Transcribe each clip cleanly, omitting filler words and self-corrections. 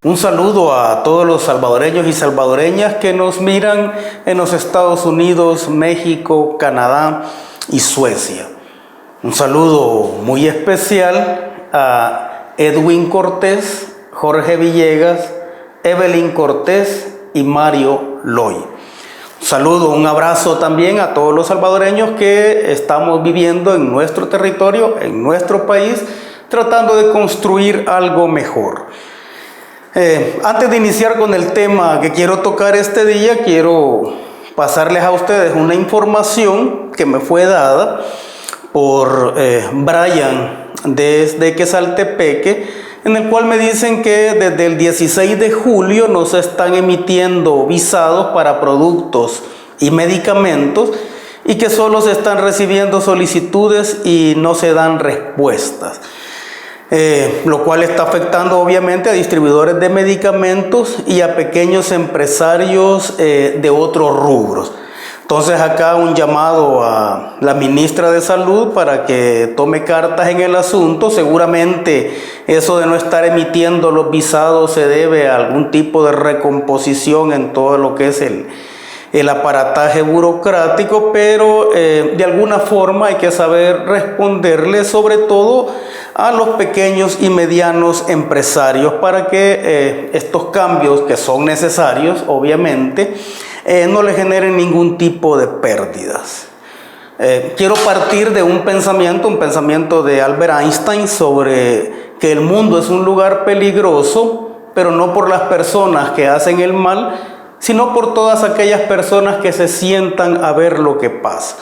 Un saludo a todos los salvadoreños y salvadoreñas que nos miran en los Estados Unidos, México, Canadá y Suecia. Un saludo muy especial a Edwin Cortés, Jorge Villegas, Evelyn Cortés y Mario Loy. Un saludo, un abrazo también a todos los salvadoreños que estamos viviendo en nuestro territorio, en nuestro país, tratando de construir algo mejor. Antes de iniciar con el tema que quiero tocar este día, quiero pasarles a ustedes una información que me fue dada por Brian desde Quesaltepeque, en el cual me dicen que desde el 16 de julio no se están emitiendo visados para productos y medicamentos y que solo se están recibiendo solicitudes y no se dan respuestas. Lo cual está afectando obviamente a distribuidores de medicamentos y a pequeños empresarios de otros rubros. Entonces acá un llamado a la ministra de Salud para que tome cartas en el asunto. Seguramente eso de no estar emitiendo los visados se debe a algún tipo de recomposición en todo lo que es el aparataje burocrático, pero de alguna forma hay que saber responderle sobre todo a los pequeños y medianos empresarios para que estos cambios que son necesarios obviamente no le generen ningún tipo de pérdidas. Quiero partir de un pensamiento de Albert Einstein sobre que el mundo es un lugar peligroso, pero no por las personas que hacen el mal, sino por todas aquellas personas que se sientan a ver lo que pasa.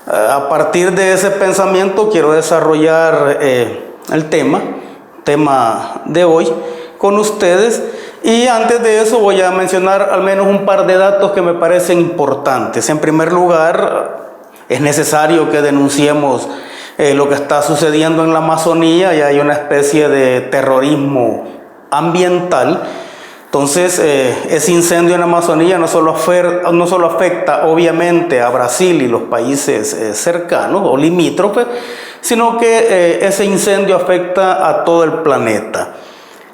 A partir de ese pensamiento quiero desarrollar el tema de hoy con ustedes, y antes de eso voy a mencionar al menos un par de datos que me parecen importantes. En primer lugar, es necesario que denunciemos lo que está sucediendo en la Amazonía. Ya hay una especie de terrorismo ambiental. Entonces, ese incendio en la Amazonía no solo afecta obviamente a Brasil y los países cercanos o limítrofes, sino que ese incendio afecta a todo el planeta.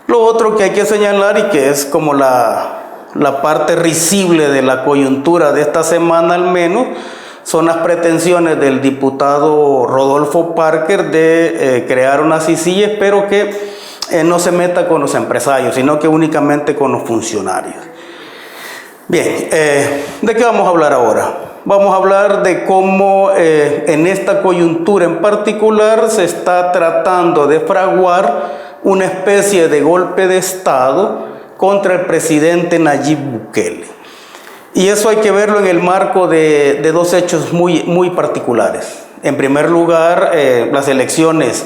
Lo otro que hay que señalar, y que es como la parte risible de la coyuntura de esta semana al menos, son las pretensiones del diputado Rodolfo Parker de crear una CICIG, pero que no se meta con los empresarios, sino que únicamente con los funcionarios. Bien, ¿de qué vamos a hablar ahora? Vamos a hablar de cómo en esta coyuntura en particular se está tratando de fraguar una especie de golpe de Estado contra el presidente Nayib Bukele. Y eso hay que verlo en el marco de dos hechos muy particulares. En primer lugar, las elecciones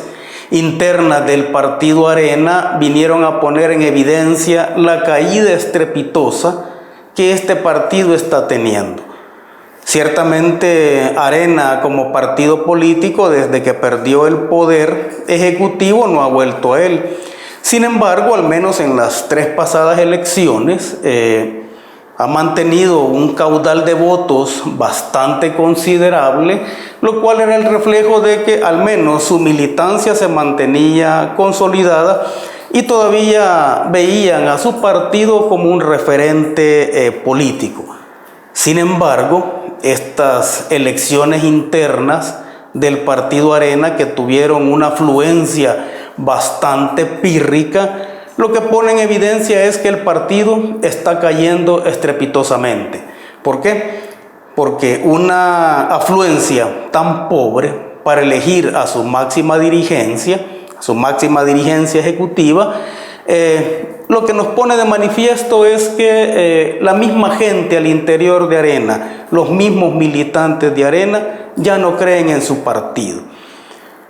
internas del partido Arena vinieron a poner en evidencia la caída estrepitosa que este partido está teniendo. Ciertamente Arena como partido político, desde que perdió el poder ejecutivo, no ha vuelto a él. Sin embargo, al menos en las 3 pasadas elecciones ha mantenido un caudal de votos bastante considerable, lo cual era el reflejo de que al menos su militancia se mantenía consolidada y todavía veían a su partido como un referente político. Sin embargo, estas elecciones internas del partido Arena, que tuvieron una afluencia bastante pírrica, lo que pone en evidencia es que el partido está cayendo estrepitosamente. ¿Por qué? Porque una afluencia tan pobre para elegir a su máxima dirigencia ejecutiva, lo que nos pone de manifiesto es que la misma gente al interior de Arena, los mismos militantes de Arena, ya no creen en su partido.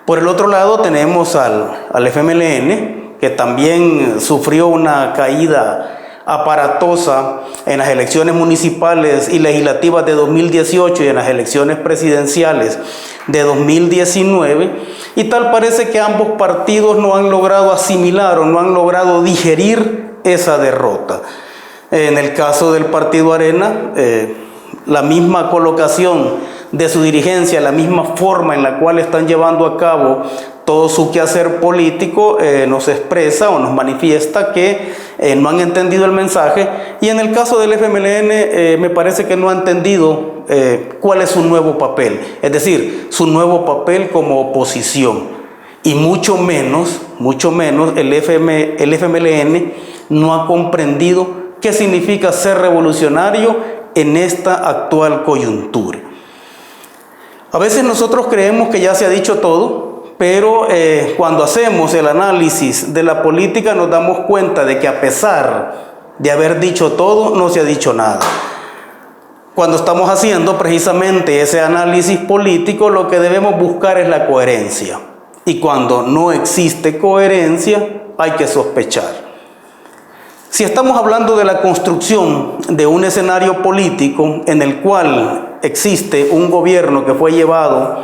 Por el otro lado tenemos al FMLN, que también sufrió una caída aparatosa en las elecciones municipales y legislativas de 2018 y en las elecciones presidenciales de 2019, y tal parece que ambos partidos no han logrado asimilar o no han logrado digerir esa derrota. En el caso del partido Arena, la misma colocación de su dirigencia, la misma forma en la cual están llevando a cabo todo su quehacer político, nos expresa o nos manifiesta que no han entendido el mensaje, y en el caso del FMLN me parece que no ha entendido cuál es su nuevo papel, es decir, su nuevo papel como oposición, y mucho menos el FMLN no ha comprendido qué significa ser revolucionario en esta actual coyuntura. A veces nosotros creemos que ya se ha dicho todo, pero cuando hacemos el análisis de la política nos damos cuenta de que a pesar de haber dicho todo, no se ha dicho nada. Cuando estamos haciendo precisamente ese análisis político, lo que debemos buscar es la coherencia. Y cuando no existe coherencia, hay que sospechar. Si estamos hablando de la construcción de un escenario político en el cual existe un gobierno que fue llevado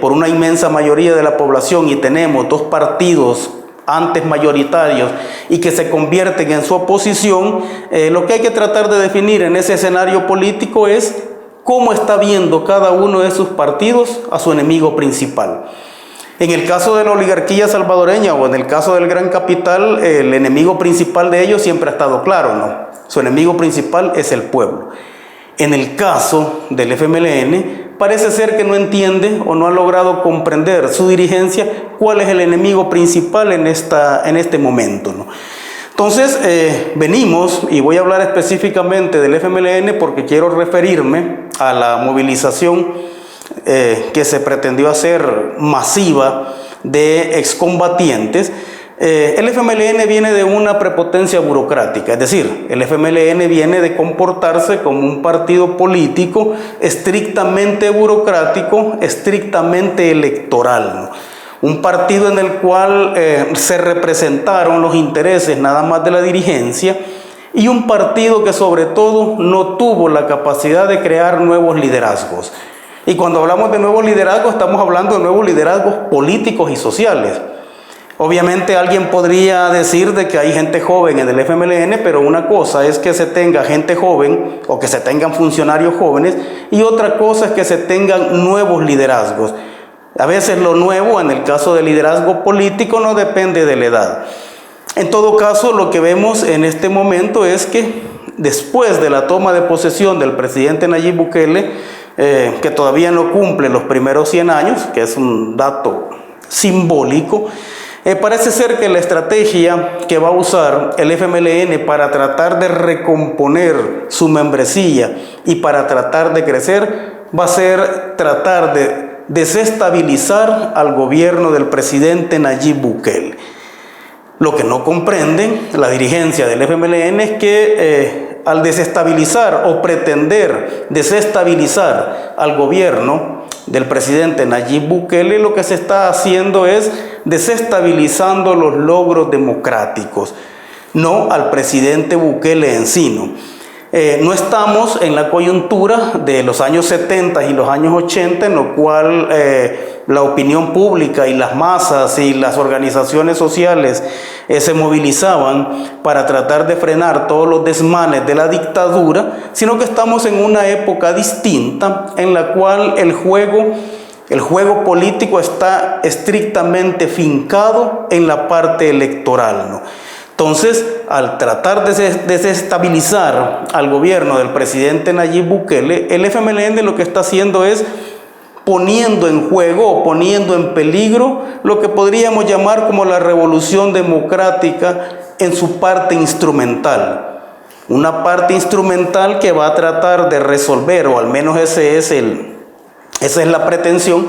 por una inmensa mayoría de la población y tenemos dos partidos antes mayoritarios y que se convierten en su oposición, lo que hay que tratar de definir en ese escenario político es cómo está viendo cada uno de sus partidos a su enemigo principal. En el caso de la oligarquía salvadoreña o en el caso del gran capital, el enemigo principal de ellos siempre ha estado claro, ¿no? Su enemigo principal es el pueblo. En el caso del FMLN, parece ser que no entiende o no ha logrado comprender su dirigencia cuál es el enemigo principal en este momento, ¿no? Entonces, venimos, y voy a hablar específicamente del FMLN porque quiero referirme a la movilización que se pretendió hacer masiva de excombatientes. El FMLN viene de una prepotencia burocrática, es decir, el FMLN viene de comportarse como un partido político estrictamente burocrático, estrictamente electoral, ¿no? Un partido en el cual se representaron los intereses nada más de la dirigencia, y un partido que sobre todo no tuvo la capacidad de crear nuevos liderazgos. Y cuando hablamos de nuevos liderazgos, estamos hablando de nuevos liderazgos políticos y sociales. Obviamente alguien podría decir de que hay gente joven en el FMLN, pero una cosa es que se tenga gente joven o que se tengan funcionarios jóvenes, y otra cosa es que se tengan nuevos liderazgos. A veces lo nuevo, en el caso del liderazgo político, no depende de la edad. En todo caso, lo que vemos en este momento es que después de la toma de posesión del presidente Nayib Bukele, que todavía no cumple los primeros 100 años, que es un dato simbólico, parece ser que la estrategia que va a usar el FMLN para tratar de recomponer su membresía y para tratar de crecer va a ser tratar de desestabilizar al gobierno del presidente Nayib Bukele. Lo que no comprende la dirigencia del FMLN es que al desestabilizar o pretender desestabilizar al gobierno del presidente Nayib Bukele, lo que se está haciendo es desestabilizando los logros democráticos, no al presidente Bukele en sí, ¿no? No estamos en la coyuntura de los años 70 y los años 80, en lo cual la opinión pública y las masas y las organizaciones sociales se movilizaban para tratar de frenar todos los desmanes de la dictadura, sino que estamos en una época distinta en la cual el juego político está estrictamente fincado en la parte electoral, ¿no? Entonces, al tratar de desestabilizar al gobierno del presidente Nayib Bukele, el FMLN lo que está haciendo es poniendo en juego o poniendo en peligro lo que podríamos llamar como la revolución democrática en su parte instrumental. Una parte instrumental que va a tratar de resolver, o al menos esa es la pretensión,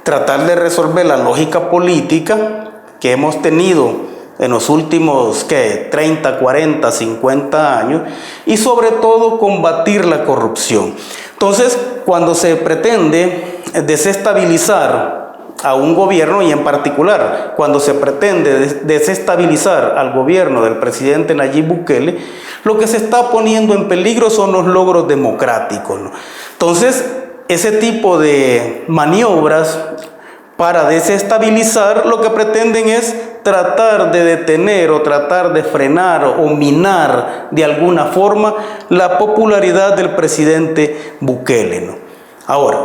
tratar de resolver la lógica política que hemos tenido en los últimos 30, 40, 50 años, y sobre todo combatir la corrupción. Entonces, cuando se pretende desestabilizar a un gobierno, y en particular cuando se pretende desestabilizar al gobierno del presidente Nayib Bukele, lo que se está poniendo en peligro son los logros democráticos, ¿no? Entonces, ese tipo de maniobras para desestabilizar lo que pretenden es tratar de detener o tratar de frenar o minar de alguna forma la popularidad del presidente Bukele, ¿no? Ahora,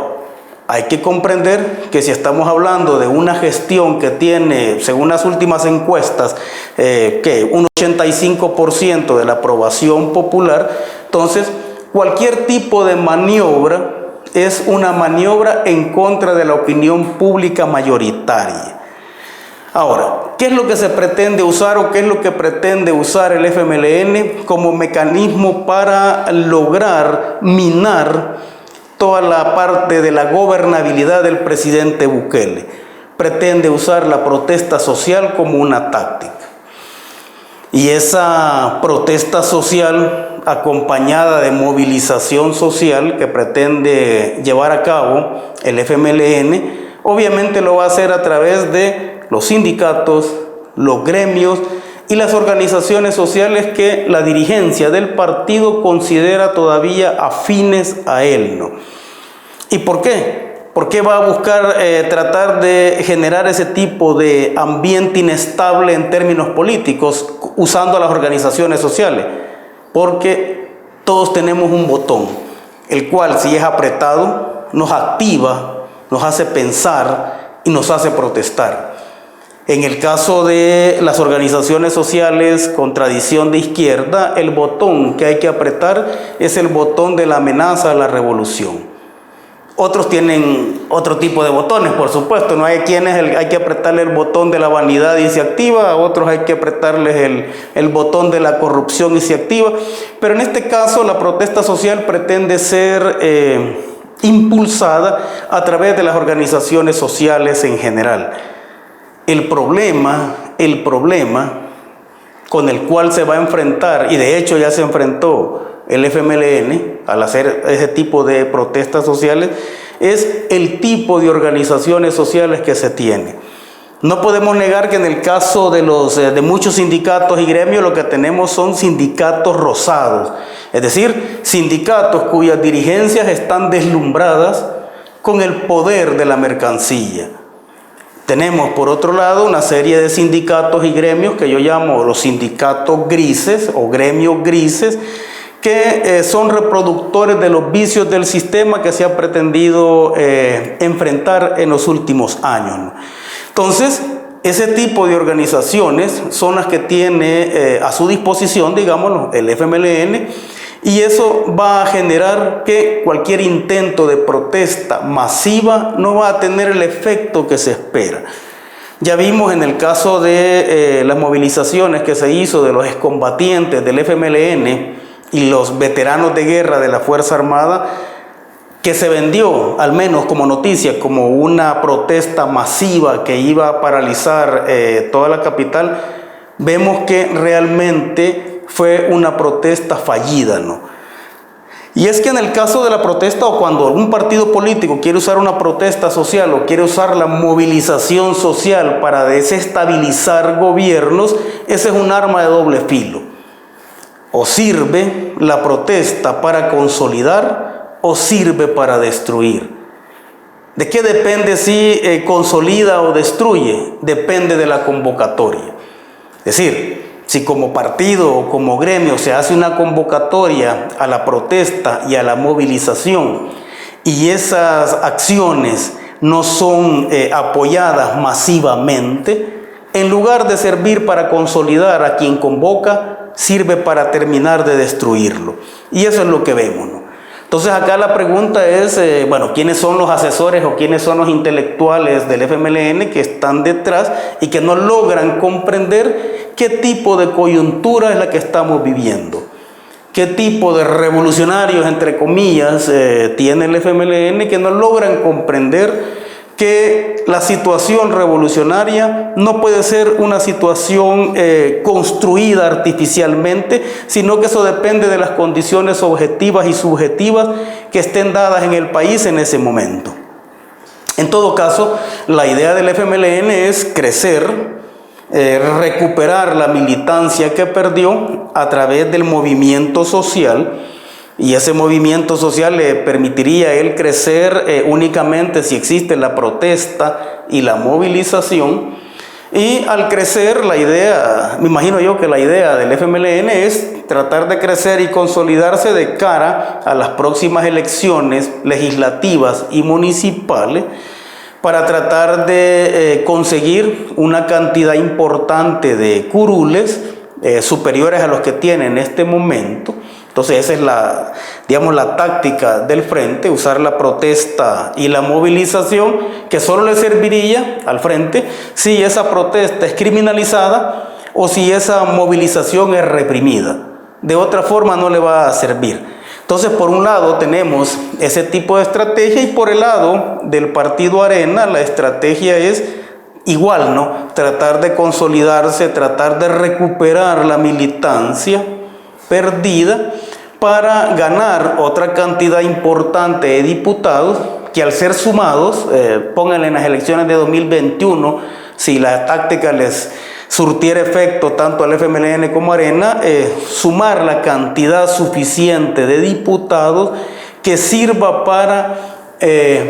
hay que comprender que si estamos hablando de una gestión que tiene, según las últimas encuestas, un 85% de la aprobación popular, entonces cualquier tipo de maniobra es una maniobra en contra de la opinión pública mayoritaria. Ahora, ¿qué es lo que se pretende usar o qué es lo que pretende usar el FMLN como mecanismo para lograr minar toda la parte de la gobernabilidad del presidente Bukele? Pretende usar la protesta social como una táctica. Y esa protesta social, acompañada de movilización social que pretende llevar a cabo el FMLN, obviamente lo va a hacer a través de los sindicatos, los gremios y las organizaciones sociales que la dirigencia del partido considera todavía afines a él, ¿no? ¿Y por qué? ¿Por qué va a buscar tratar de generar ese tipo de ambiente inestable en términos políticos usando a las organizaciones sociales? Porque todos tenemos un botón, el cual si es apretado nos activa, nos hace pensar y nos hace protestar. En el caso de las organizaciones sociales con tradición de izquierda, el botón que hay que apretar es el botón de la amenaza a la revolución. Otros tienen otro tipo de botones, por supuesto, no hay quienes hay que apretarle el botón de la vanidad y se activa, a otros hay que apretarles el botón de la corrupción y se activa, pero en este caso la protesta social pretende ser impulsada a través de las organizaciones sociales en general. El problema con el cual se va a enfrentar, y de hecho ya se enfrentó el FMLN al hacer ese tipo de protestas sociales, es el tipo de organizaciones sociales que se tiene. No podemos negar que en el caso de muchos sindicatos y gremios lo que tenemos son sindicatos rosados, es decir, sindicatos cuyas dirigencias están deslumbradas con el poder de la mercancía. Tenemos, por otro lado, una serie de sindicatos y gremios que yo llamo los sindicatos grises o gremios grises, que son reproductores de los vicios del sistema que se ha pretendido enfrentar en los últimos años, ¿no? Entonces, ese tipo de organizaciones son las que tiene a su disposición, digamos, el FMLN, y eso va a generar que cualquier intento de protesta masiva no va a tener el efecto que se espera. Ya vimos en el caso de las movilizaciones que se hizo de los excombatientes del FMLN y los veteranos de guerra de la Fuerza Armada, que se vendió, al menos como noticia, como una protesta masiva que iba a paralizar toda la capital. Vemos que realmente fue una protesta fallida, ¿no? Y es que en el caso de la protesta, o cuando un partido político quiere usar una protesta social o quiere usar la movilización social para desestabilizar gobiernos, ese es un arma de doble filo. O sirve la protesta para consolidar o sirve para destruir. ¿De qué depende si consolida o destruye? Depende de la convocatoria. Es decir, si como partido o como gremio se hace una convocatoria a la protesta y a la movilización y esas acciones no son apoyadas masivamente, en lugar de servir para consolidar a quien convoca, sirve para terminar de destruirlo. Y eso es lo que vemos, ¿no? Entonces acá la pregunta es, ¿quiénes son los asesores o quiénes son los intelectuales del FMLN que están detrás y que no logran comprender qué tipo de coyuntura es la que estamos viviendo? ¿Qué tipo de revolucionarios, entre comillas, tiene el FMLN que no logran comprender que la situación revolucionaria no puede ser una situación construida artificialmente, sino que eso depende de las condiciones objetivas y subjetivas que estén dadas en el país en ese momento? En todo caso, la idea del FMLN es crecer, recuperar la militancia que perdió a través del movimiento social, y ese movimiento social le permitiría a él crecer únicamente si existe la protesta y la movilización. Y al crecer, la idea, me imagino yo que la idea del FMLN es tratar de crecer y consolidarse de cara a las próximas elecciones legislativas y municipales para tratar de conseguir una cantidad importante de curules superiores a los que tiene en este momento. Entonces esa es la táctica del frente, usar la protesta y la movilización, que solo le serviría al frente si esa protesta es criminalizada o si esa movilización es reprimida. De otra forma no le va a servir. Entonces, por un lado tenemos ese tipo de estrategia y por el lado del partido Arena la estrategia es igual, ¿no? Tratar de consolidarse, tratar de recuperar la militancia perdida para ganar otra cantidad importante de diputados que al ser sumados, pónganle en las elecciones de 2021, si la táctica les surtiera efecto tanto al FMLN como a Arena, sumar la cantidad suficiente de diputados que sirva para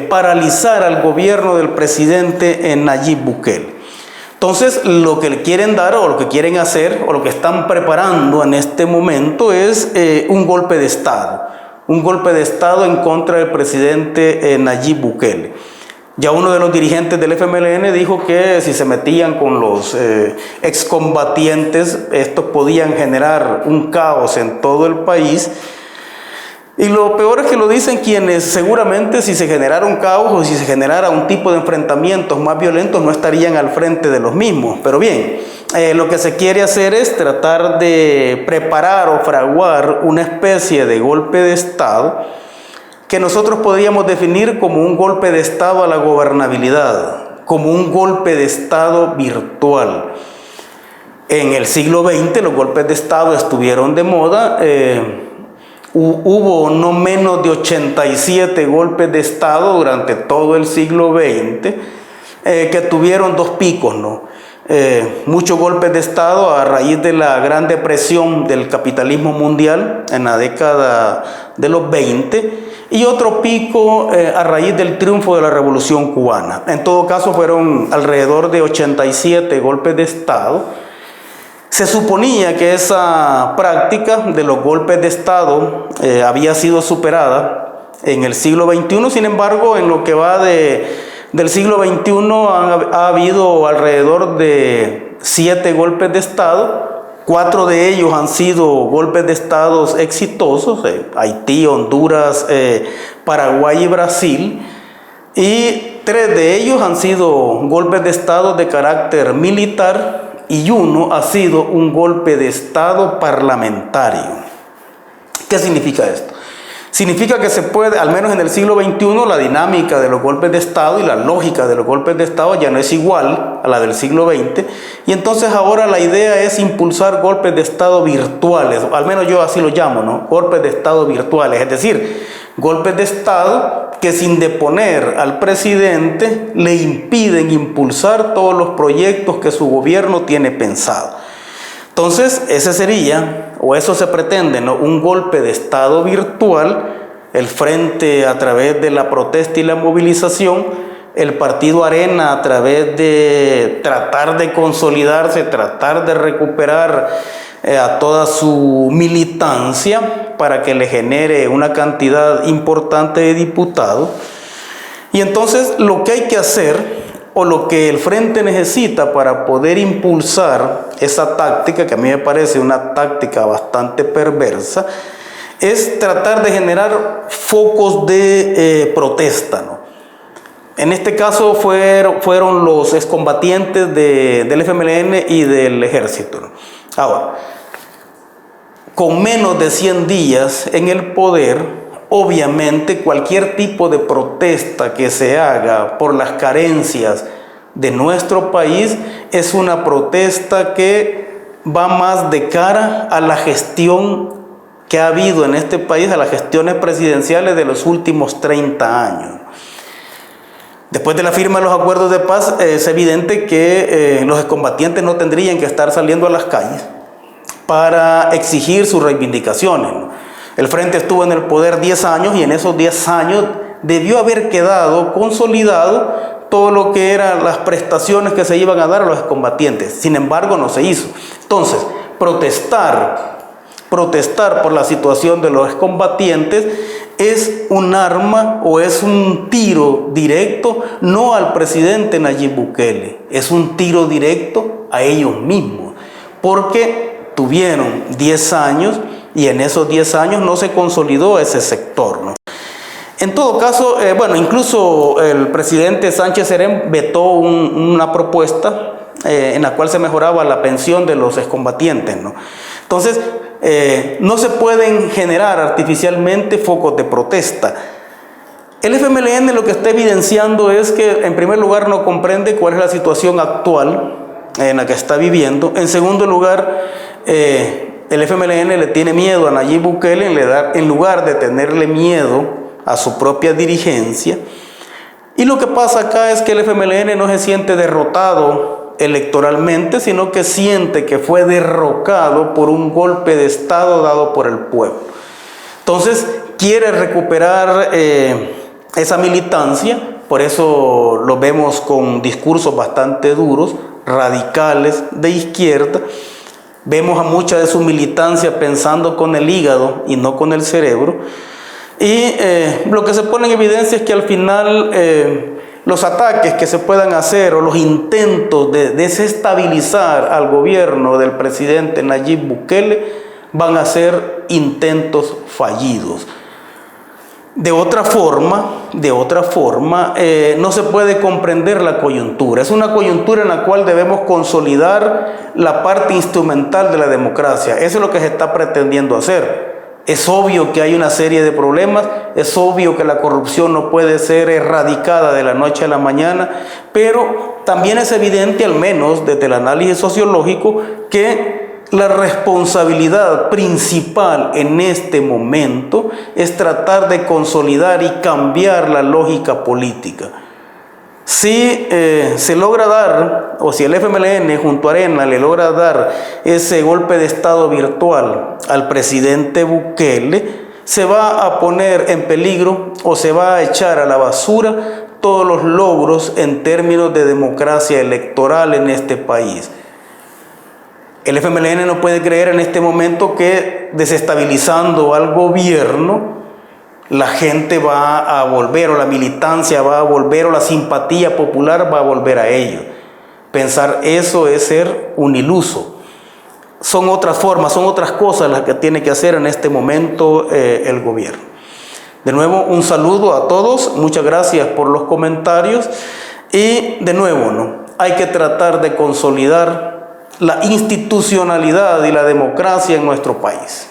paralizar al gobierno del presidente Nayib Bukele. Entonces, lo que le quieren dar o lo que quieren hacer o lo que están preparando en este momento es un golpe de Estado. Un golpe de Estado en contra del presidente Nayib Bukele. Ya uno de los dirigentes del FMLN dijo que si se metían con los excombatientes, estos podían generar un caos en todo el país. Y lo peor es que lo dicen quienes seguramente si se generara un caos o si se generara un tipo de enfrentamientos más violentos no estarían al frente de los mismos. Pero bien, lo que se quiere hacer es tratar de preparar o fraguar una especie de golpe de Estado que nosotros podríamos definir como un golpe de Estado a la gobernabilidad, como un golpe de Estado virtual. En el siglo XX los golpes de Estado estuvieron de moda. Hubo no menos de 87 golpes de Estado durante todo el siglo XX que tuvieron dos picos, ¿no? Muchos golpes de Estado a raíz de la Gran Depresión del capitalismo mundial en la década de los 20 y otro pico a raíz del triunfo de la Revolución Cubana. En todo caso fueron alrededor de 87 golpes de Estado. Se suponía que esa práctica de los golpes de Estado había sido superada en el siglo XXI, sin embargo, en lo que va del siglo XXI ha habido alrededor de 7 golpes de Estado, 4 de ellos han sido golpes de Estado exitosos, Haití, Honduras, Paraguay y Brasil, y 3 de ellos han sido golpes de Estado de carácter militar, y uno ha sido un golpe de Estado parlamentario. ¿Qué significa esto? Significa que se puede, al menos en el siglo XXI, la dinámica de los golpes de Estado y la lógica de los golpes de Estado ya no es igual a la del siglo XX, y entonces ahora la idea es impulsar golpes de Estado virtuales, al menos yo así lo llamo, ¿no? Golpes de Estado virtuales, es decir, golpes de Estado que sin deponer al presidente le impiden impulsar todos los proyectos que su gobierno tiene pensado. Entonces, ese sería, o eso se pretende, ¿no? Un golpe de Estado virtual, el frente a través de la protesta y la movilización, el partido Arena a través de tratar de consolidarse, tratar de recuperar a toda su militancia para que le genere una cantidad importante de diputados. Y entonces lo que hay que hacer o lo que el frente necesita para poder impulsar esa táctica, que a mí me parece una táctica bastante perversa, es tratar de generar focos de protesta, ¿no? En este caso fueron los excombatientes del FMLN y del ejército, ¿no? Ahora, con menos de 100 días en el poder, obviamente cualquier tipo de protesta que se haga por las carencias de nuestro país es una protesta que va más de cara a la gestión que ha habido en este país, a las gestiones presidenciales de los últimos 30 años. Después de la firma de los acuerdos de paz, es evidente que los excombatientes no tendrían que estar saliendo a las calles para exigir sus reivindicaciones, ¿no? El frente estuvo en el poder 10 años y en esos 10 años debió haber quedado consolidado todo lo que eran las prestaciones que se iban a dar a los excombatientes. Sin embargo, no se hizo. Entonces, protestar por la situación de los excombatientes es un arma o es un tiro directo no al presidente Nayib Bukele, es un tiro directo a ellos mismos, porque tuvieron 10 años y en esos 10 años no se consolidó ese sector, ¿no? En todo caso, incluso el presidente Sánchez Serén vetó una propuesta en la cual se mejoraba la pensión de los excombatientes, ¿no? Entonces, no se pueden generar artificialmente focos de protesta. El FMLN lo que está evidenciando es que, en primer lugar, no comprende cuál es la situación actual en la que está viviendo. En segundo lugar, el FMLN le tiene miedo a Nayib Bukele en lugar de tenerle miedo a su propia dirigencia. Y lo que pasa acá es que el FMLN no se siente derrotado electoralmente, sino que siente que fue derrocado por un golpe de Estado dado por el pueblo. Entonces quiere recuperar esa militancia, por eso lo vemos con discursos bastante duros, radicales, de izquierda. Vemos a mucha de su militancia pensando con el hígado y no con el cerebro. Y lo que se pone en evidencia es que al final los ataques que se puedan hacer o los intentos de desestabilizar al gobierno del presidente Nayib Bukele van a ser intentos fallidos. De otra forma, no se puede comprender la coyuntura. Es una coyuntura en la cual debemos consolidar la parte instrumental de la democracia. Eso es lo que se está pretendiendo hacer. Es obvio que hay una serie de problemas, es obvio que la corrupción no puede ser erradicada de la noche a la mañana, pero también es evidente, al menos desde el análisis sociológico, que la responsabilidad principal en este momento es tratar de consolidar y cambiar la lógica política. Si se logra dar, o si el FMLN junto a Arena le logra dar ese golpe de Estado virtual al presidente Bukele, se va a poner en peligro o se va a echar a la basura todos los logros en términos de democracia electoral en este país. El FMLN no puede creer en este momento que desestabilizando al gobierno la gente va a volver, o la militancia va a volver, o la simpatía popular va a volver a ellos. Pensar eso es ser un iluso. Son otras formas, son otras cosas las que tiene que hacer en este momento el gobierno. De nuevo, un saludo a todos, muchas gracias por los comentarios y de nuevo, hay que tratar de consolidar la institucionalidad y la democracia en nuestro país.